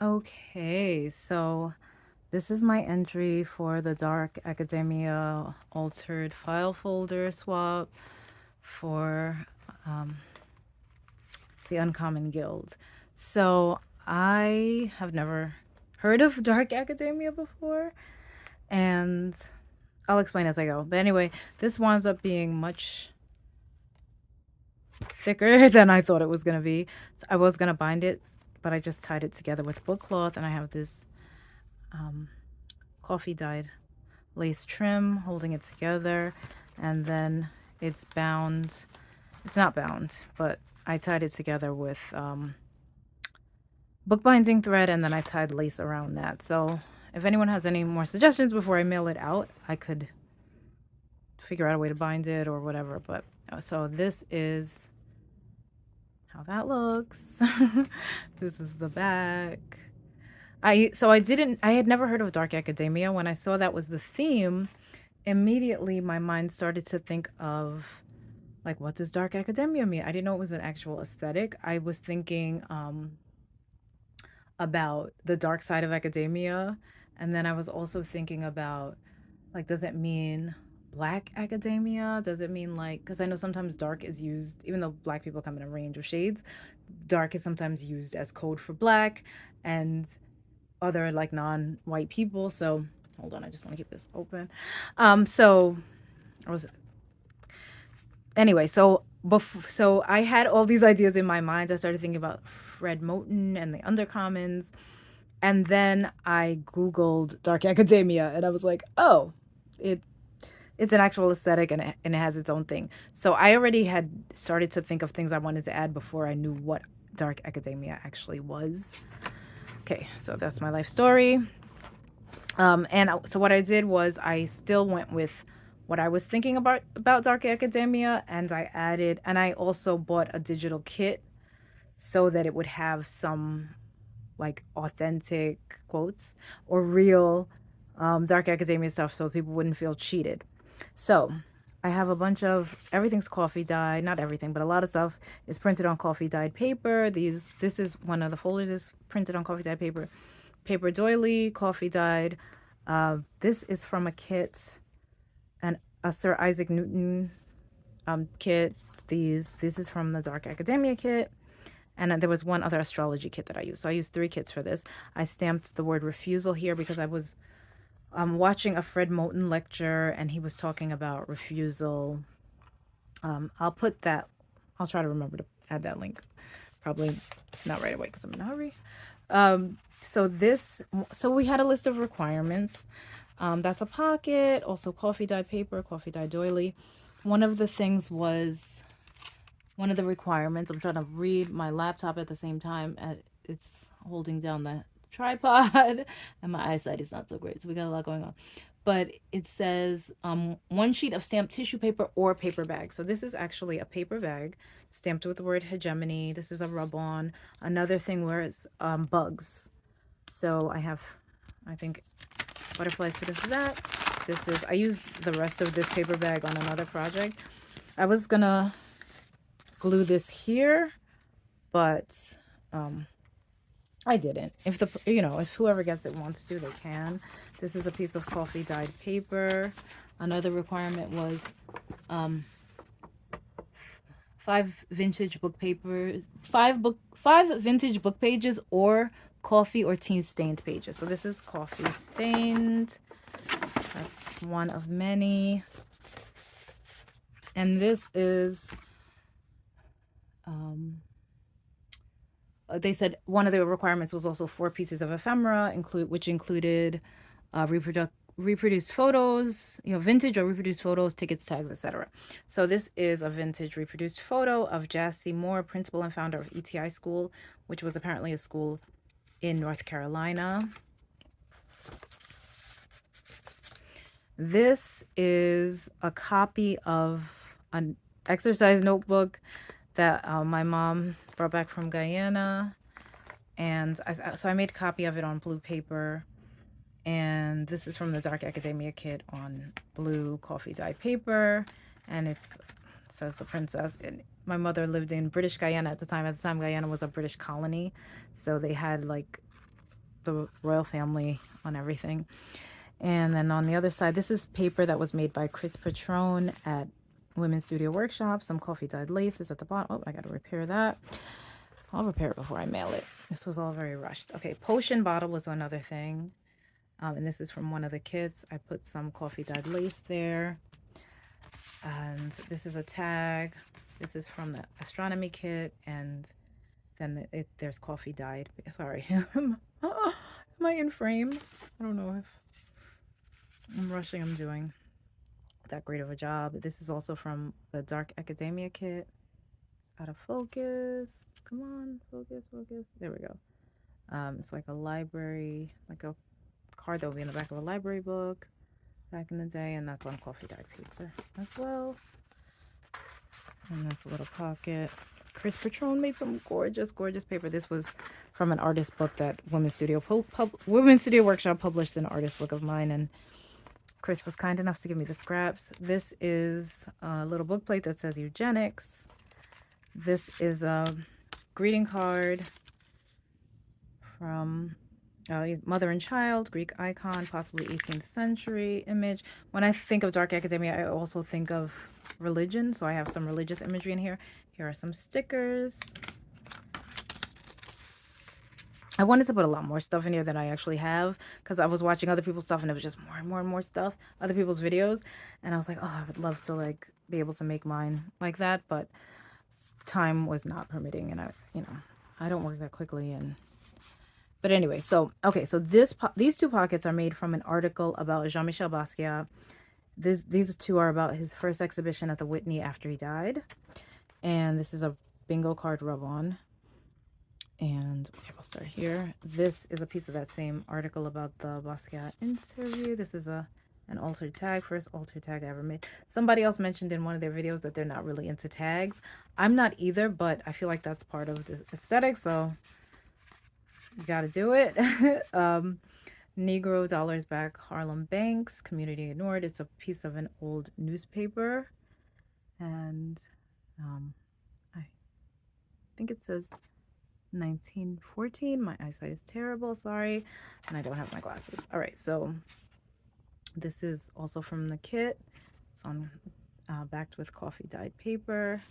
Okay, so this is my entry for the Dark Academia Altered File Folder swap for the Uncommon Guild. So I have never heard of Dark Academia before, and I'll explain as I go. But anyway, this winds up being much thicker than I thought it was going to be. So I was going to bind it, but I just tied it together with book cloth, and I have this coffee dyed lace trim holding it together, and then it's bound. It's not bound, but I tied it together with bookbinding thread, and then I tied lace around that. So if anyone has any more suggestions before I mail it out, I could figure out a way to bind it or whatever. But so this is how that looks. This is the back. I had never heard of Dark Academia. When I saw that was the theme, immediately my mind started to think of, like, what does Dark Academia mean? I didn't know it was an actual aesthetic. I was thinking about the dark side of academia, and then I was also thinking about, like, does it mean black academia? Does it mean, like, because I know sometimes dark is used, even though black people come in a range of shades, dark is sometimes used as code for black and other, like, non-white people. So hold on, I just want to keep this open. So I was anyway, so I had all these ideas in my mind. I started thinking about Fred Moten and the Undercommons, and then I Googled Dark Academia, and I was like, oh, it it's an actual aesthetic, and it has its own thing. So I already had started to think of things I wanted to add before I knew what Dark Academia actually was. Okay, so that's my life story. So what I did was I still went with what I was thinking about Dark Academia, and I also bought a digital kit so that it would have some, like, authentic quotes or real Dark Academia stuff, so people wouldn't feel cheated. So I have a bunch of everything's coffee dyed, not everything, but a lot of stuff is printed on coffee dyed paper. This is one of the folders is printed on coffee dyed paper. Paper doily, coffee dyed. This is from a kit, and a Sir Isaac Newton kit. This is from the Dark Academia kit. And then there was one other astrology kit that I used. So I used three kits for this. I stamped the word refusal here because I was watching a Fred Moten lecture, and he was talking about refusal. I'll put that, I'll try to remember to add that link. Probably not right away because I'm in a hurry. So this, so we had a list of requirements. That's a pocket, also coffee dyed paper, coffee dyed doily. One of the things was one of the requirements. I'm trying to read my laptop at the same time. It's holding down the tripod, and my eyesight is not so great. So we got a lot going on. But it says one sheet of stamped tissue paper or paper bag. So this is actually a paper bag stamped with the word hegemony. This is a rub on. Another thing where it's bugs. So I have, I think, butterflies for this is that. I used the rest of this paper bag on another project. I was gonna glue this here, but I didn't. If whoever gets it wants to, they can. This is a piece of coffee dyed paper. Another requirement was five vintage book papers, five vintage book pages, or coffee or tea stained pages. So this is coffee stained. That's one of many. And this is they said one of the requirements was also 4 pieces of ephemera, which included reproduced photos, vintage or reproduced photos, tickets, tags, etc. So this is a vintage reproduced photo of Jassy Moore, principal and founder of ETI School, which was apparently a school in North Carolina. This is a copy of an exercise notebook that my mom brought back from Guyana, and so I made a copy of it on blue paper. And this is from the Dark Academia kit on blue coffee dyed paper, and it says the princess. And my mother lived in British Guyana at the time. At the time, Guyana was a British colony, so they had, like, the royal family on everything. And then on the other side, this is paper that was made by Chris Patrone at Women's Studio Workshop. Some coffee dyed laces at the bottom. Oh, I got to repair that. I'll repair it before I mail it. This was all very rushed. Okay, potion bottle was another thing. And this is from one of the kits. I put some coffee dyed lace there. And this is a tag. This is from the astronomy kit. And then there's coffee dyed. Sorry. Am I in frame? I don't know if I'm rushing. I'm doing that great of a job. This is also from the Dark Academia kit. It's out of focus. Come on, focus. There we go. It's like a library, like a card that will be in the back of a library book back in the day, and that's on coffee dyed paper as well. And that's a little pocket. Chris Patrone made some gorgeous paper. This was from an artist book that Women's Studio Workshop published, an artist book of mine, and Chris was kind enough to give me the scraps. This is a little book plate that says eugenics. This is a greeting card from Mother and Child, Greek icon, possibly 18th century image. When I think of Dark Academia, I also think of religion, so I have some religious imagery in here. Here are some stickers. I wanted to put a lot more stuff in here than I actually have, because I was watching other people's stuff and it was just more and more stuff, other people's videos, and I was like, oh, I would love to like be able to make mine like that, but time was not permitting, and I don't work that quickly. And but anyway, so okay, so these two pockets are made from an article about Jean-Michel Basquiat. These two are about his first exhibition at the Whitney after he died, and this is a bingo card rub-on. And okay, we'll start here. This is a piece of that same article about the Basquiat interview. This is an altered tag, first altered tag I ever made. Somebody else mentioned in one of their videos that they're not really into tags. I'm not either, but I feel like that's part of the aesthetic, so you gotta do it. Negro Dollars Back Harlem Banks, Community Ignored. It's a piece of an old newspaper, and I think it says 1914. My eyesight is terrible, sorry, and I don't have my glasses. All right, so this is also from the kit. It's on backed with coffee dyed paper.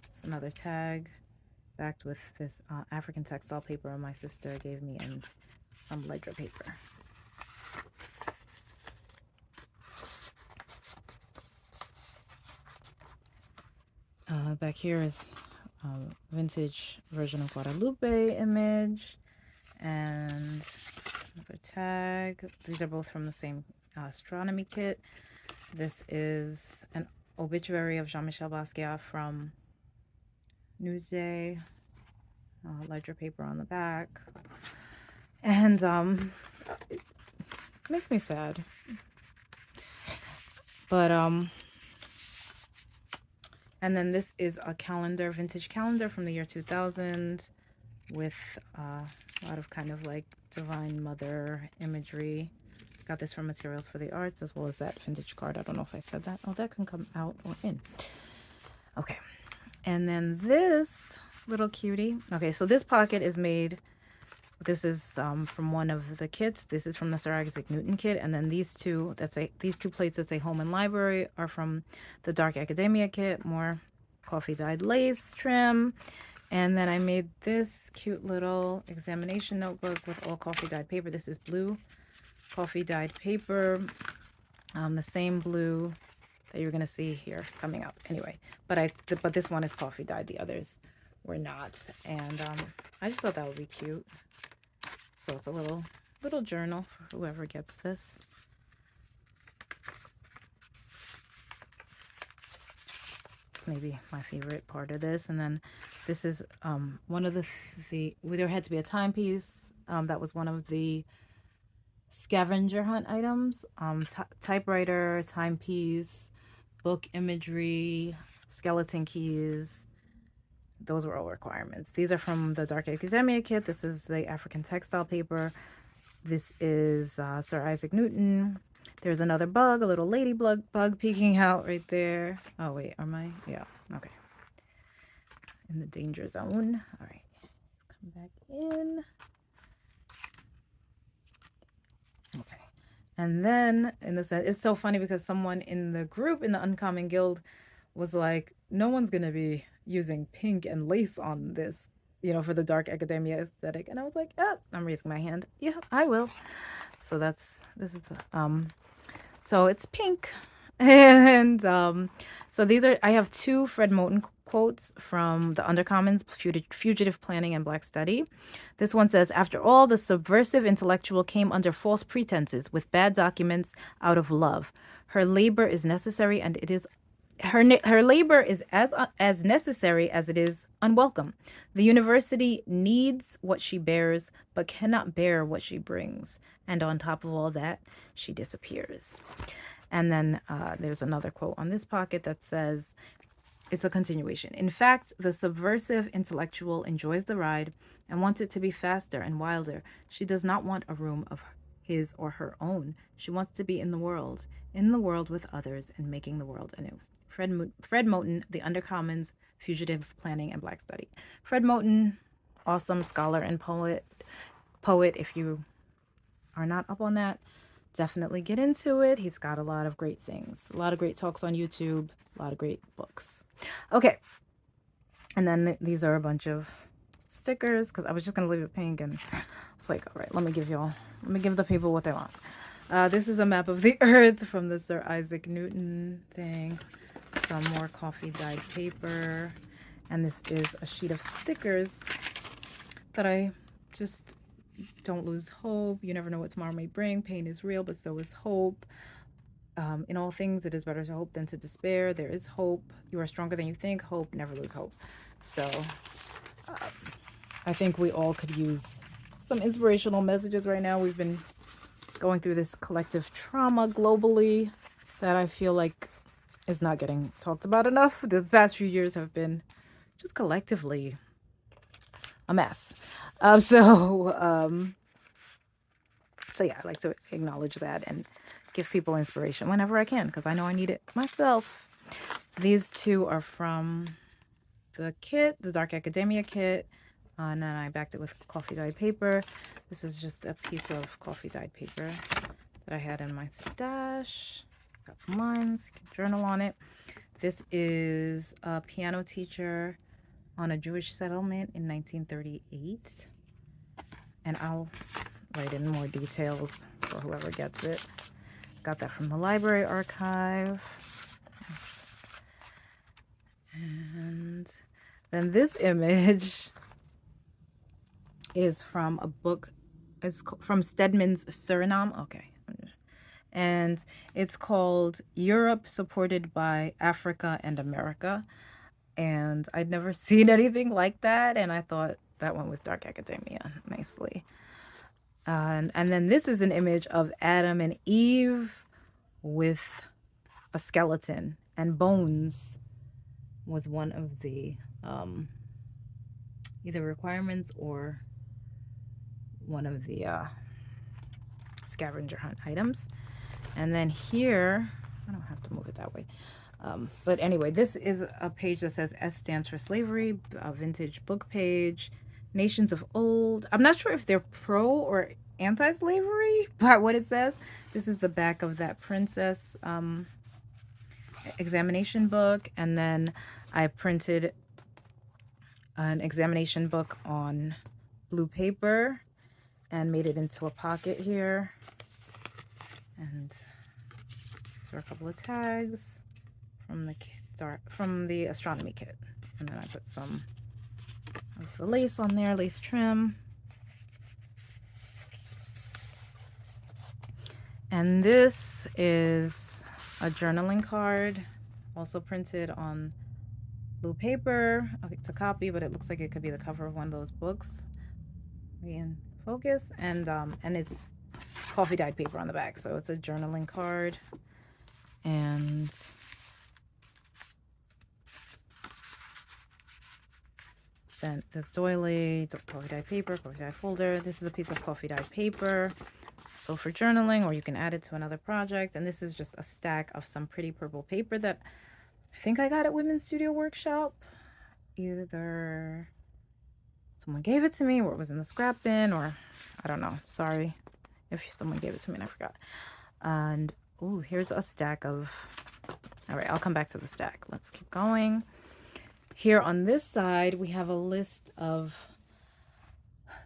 It's another tag backed with this African textile paper my sister gave me, and some ledger paper. Back here is vintage version of Guadalupe image, and another tag. These are both from the same astronomy kit. This is an obituary of Jean-Michel Basquiat from Newsday, ledger paper on the back, and it makes me sad, but and then this is a calendar, vintage calendar from the year 2000 with a lot of kind of like Divine Mother imagery. Got this from Materials for the Arts, as well as that vintage card. I don't know if I said that. Oh, that can come out or in. Okay. And then this little cutie. Okay, so this pocket is made, this is from one of the kits. This is from the Sir Isaac Newton kit. And then these two plates that say Home and Library are from the Dark Academia kit. More coffee dyed lace trim. And then I made this cute little examination notebook with all coffee dyed paper. This is blue coffee dyed paper. The same blue that you're gonna see here coming up. Anyway, but this one is coffee dyed. The others were not. And I just thought that would be cute. So it's a little journal for whoever gets this. It's maybe my favorite part of this. And then this is one of there had to be a timepiece. That was one of the scavenger hunt items. Typewriter, timepiece, book imagery, skeleton keys. Those were all requirements. These are from the Dark Academia kit. This is the African textile paper. This is Sir Isaac Newton. There's another bug, a little ladybug peeking out right there. Oh, wait, am I? Yeah, okay. In the danger zone. All right, come back in. And then in the sense, it's so funny because someone in the group in the Uncommon Guild was like, no one's gonna be using pink and lace on this, for the dark academia aesthetic. And I was like, oh, I'm raising my hand. Yeah, I will. So this is the so it's pink. And so I have two Fred Moten quotes from the Undercommons, Fugitive Planning and Black Study. This one says, after all, the subversive intellectual came under false pretenses with bad documents out of love. Her labor is necessary, and it is her labor is as necessary as it is unwelcome. The university needs what she bears, but cannot bear what she brings. And on top of all that, she disappears. And then there's another quote on this pocket that says, it's a continuation. In fact, the subversive intellectual enjoys the ride and wants it to be faster and wilder. She does not want a room of his or her own. She wants to be in the world with others, and making the world anew. Fred Moten, The Undercommons, Fugitive Planning and Black Study. Fred Moten, awesome scholar and poet. If you are not up on that, definitely get into it. He's got a lot of great things, a lot of great talks on YouTube, a lot of great books. Okay. And then these are a bunch of stickers, because I was just going to leave it pink, and I was like, all right, let me give the people what they want. This is a map of the earth from the Sir Isaac Newton thing. Some more coffee dyed paper. And this is a sheet of stickers that I just don't lose hope. You never know what tomorrow may bring. Pain is real, but so is hope. In all things, it is better to hope than to despair. There is hope. You are stronger than you think. Hope, never lose hope. So I think we all could use some inspirational messages right now. We've been going through this collective trauma globally that I feel like is not getting talked about enough. The past few years have been just collectively a mess. So yeah, I like to acknowledge that and give people inspiration whenever I can, because I know I need it myself. These two are from the kit, the Dark Academia kit, and then I backed it with coffee dyed paper. This is just a piece of coffee dyed paper that I had in my stash. Got some lines, journal on it. This is a piano teacher on a Jewish settlement in 1938. And I'll write in more details for whoever gets it. Got that from the library archive. And then this image is from a book. It's from Stedman's Suriname. Okay. And it's called Europe Supported by Africa and America. And I'd never seen anything like that. And I thought that went with Dark Academia nicely. And then this is an image of Adam and Eve with a skeleton, and bones was one of the either requirements or one of the scavenger hunt items. And then here, I don't have to move it that way. But anyway, this is a page that says S stands for slavery, a vintage book page, nations of old. I'm not sure if they're pro or anti-slavery, but what it says, this is the back of that princess examination book. And then I printed an examination book on blue paper and made it into a pocket here. And these are a couple of tags from the kit, from the astronomy kit. And then I put some lace on there, lace trim. And this is a journaling card, also printed on blue paper. It's a copy, but it looks like it could be the cover of one of those books. In focus, and it's coffee dyed paper on the back, so it's a journaling card. And then the doily, coffee dyed paper, coffee dyed folder. This is a piece of coffee dyed paper, so for journaling, or you can add it to another project. And this is just a stack of some pretty purple paper that I think I got at Women's Studio Workshop. Either someone gave it to me, or it was in the scrap bin, or I don't know. Sorry if someone gave it to me and I forgot. And, ooh, here's a stack of, all right, I'll come back to the stack. Let's keep going. Here on this side, we have a list of,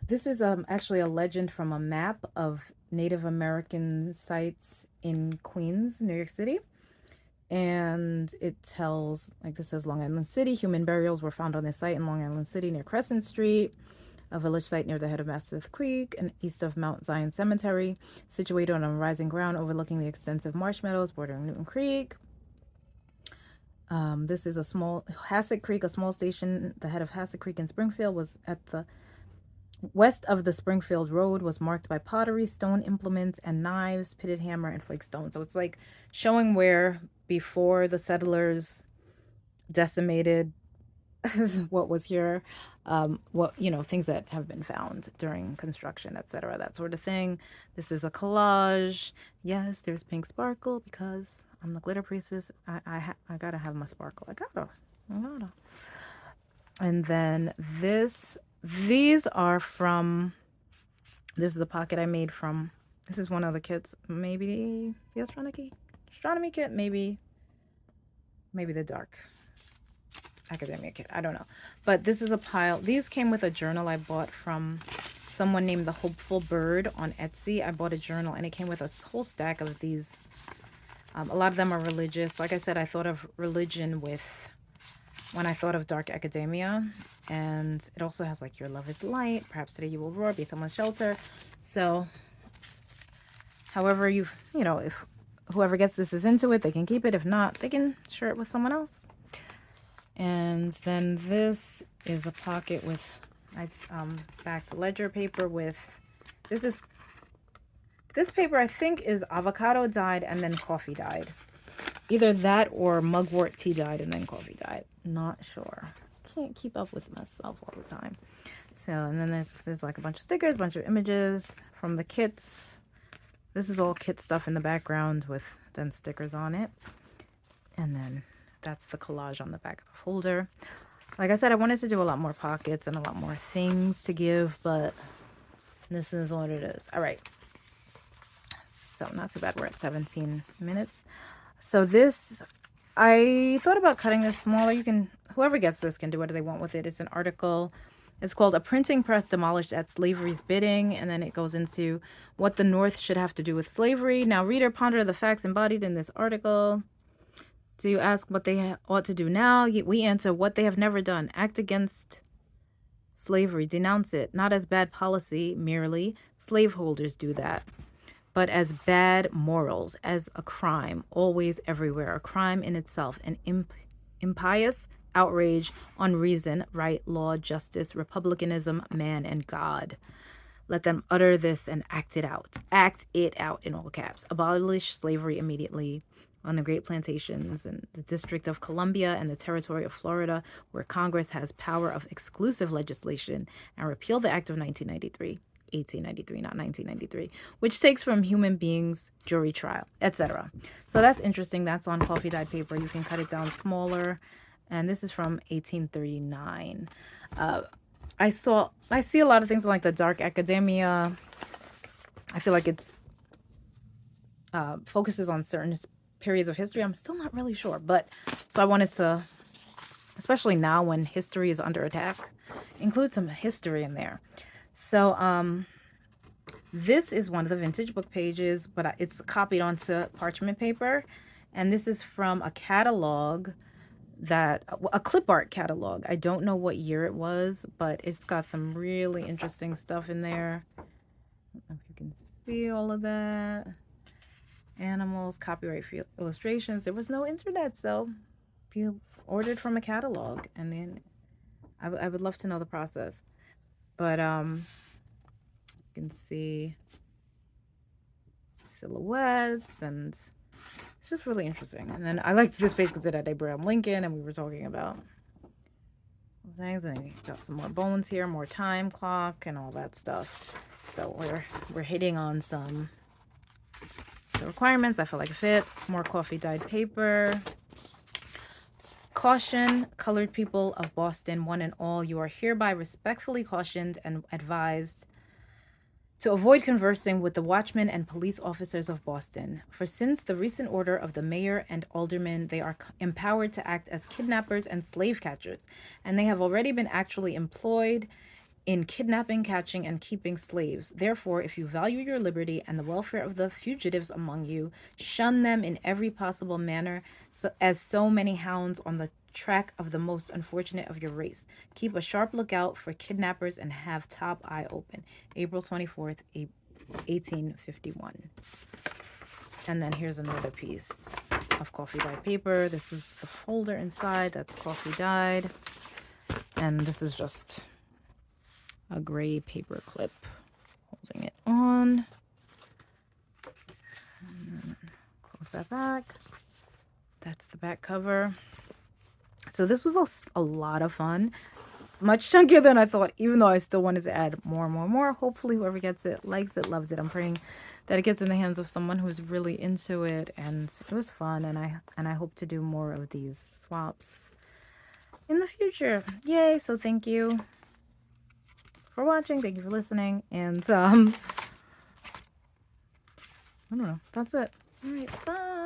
this is actually a legend from a map of Native American sites in Queens, New York City. And it tells, like this says Long Island City, human burials were found on this site in Long Island City near Crescent Street, a village site near the head of Mastiff Creek and east of Mount Zion Cemetery, situated on a rising ground overlooking the extensive marsh meadows bordering Newton Creek. This is a small Hassock Creek, a small station. The head of Hassock Creek in Springfield was at the west of the Springfield Road, was marked by pottery, stone implements, and knives, pitted hammer, and flake stone. So it's like showing where before the settlers decimated what was here, what, you know, things that have been found during construction, etc., that sort of thing. This is a collage. Yes, there's pink sparkle because I'm the glitter priestess. I gotta have my sparkle. I gotta. And then these are from, this is a pocket I made from, this is one of the kits, maybe the astronomy kit, maybe the dark academia kit, I don't know. But this is a pile. These came with a journal I bought from someone named the Hopeful Bird on Etsy. I bought a journal and it came with a whole stack of these. A lot of them are religious. Like I said, I thought of religion when I thought of dark academia. And it also has like, your love is light, perhaps today you will roar, be someone's shelter. So however you know, if whoever gets this is into it, they can keep it. If not, they can share it with someone else. And then this is a pocket with nice backed ledger paper with, this paper I think is avocado dyed and then coffee dyed. Either that or mugwort tea dyed and then coffee dyed. Not sure. Can't keep up with myself all the time. So, and then there's like a bunch of stickers, a bunch of images from the kits. This is all kit stuff in the background with then stickers on it. And then that's the collage on the back of the folder. Like I said, I wanted to do a lot more pockets and a lot more things to give, but this is what it is. All right. So not too bad. We're at 17 minutes. So this, I thought about cutting this smaller. You can, whoever gets this can do whatever they want with it. It's an article. It's called A Printing Press Demolished at Slavery's Bidding. And then it goes into what the North should have to do with slavery. Now, reader, ponder the facts embodied in this article. Do you ask what they ought to do now? We answer what they have never done. Act against slavery. Denounce it. Not as bad policy merely. Slaveholders do that. But as bad morals, as a crime, always, everywhere, a crime in itself, an impious outrage on reason, right, law, justice, republicanism, man, and God. Let them utter this and act it out. Act it out in all caps. Abolish slavery immediately on the great plantations in the District of Columbia and the territory of Florida, where Congress has power of exclusive legislation, and repeal the Act of 1993. 1893, not 1993, which takes from human beings, jury trial, etc. So that's interesting. That's on coffee dyed paper. You can cut it down smaller. And this is from 1839. I see a lot of things like the dark academia. I feel like it's focuses on certain periods of history. I'm still not really sure, but so I wanted to, especially now when history is under attack, include some history in there. So this is one of the vintage book pages, but it's copied onto parchment paper. And this is from a catalog a clip art catalog. I don't know what year it was, but it's got some really interesting stuff in there. I don't know if you can see all of that. Animals, copyright free illustrations. There was no internet, so you ordered from a catalog, and then I would love to know the process. But you can see silhouettes, and it's just really interesting. And then I liked this page because it had Abraham Lincoln, and we were talking about things. And you got some more bones here, more time clock, and all that stuff. So we're hitting on some the requirements. I feel like a fit. More coffee dyed paper. Caution, colored people of Boston, one and all, you are hereby respectfully cautioned and advised To avoid conversing with the watchmen and police officers of Boston, for since the recent order of the mayor and aldermen, they are empowered to act as kidnappers and slave catchers, and they have already been actually employed in kidnapping, catching, and keeping slaves. Therefore, if you value your liberty and the welfare of the fugitives among you, shun them in every possible manner, as so many hounds on the track of the most unfortunate of your race. Keep a sharp lookout for kidnappers and have top eye open. April 24th, 1851. And then here's another piece of coffee dyed paper. This is the folder inside. That's coffee dyed. And this is just a gray paper clip holding it on. And then close that back. That's the back cover. So this was a lot of fun. Much chunkier than I thought, even though I still wanted to add more and more and more. Hopefully whoever gets it, likes it, loves it. I'm praying that it gets in the hands of someone who's really into it, and it was fun, and I hope to do more of these swaps in the future. Yay, so thank you for watching, thank you for listening, and I don't know, that's it. All right, bye.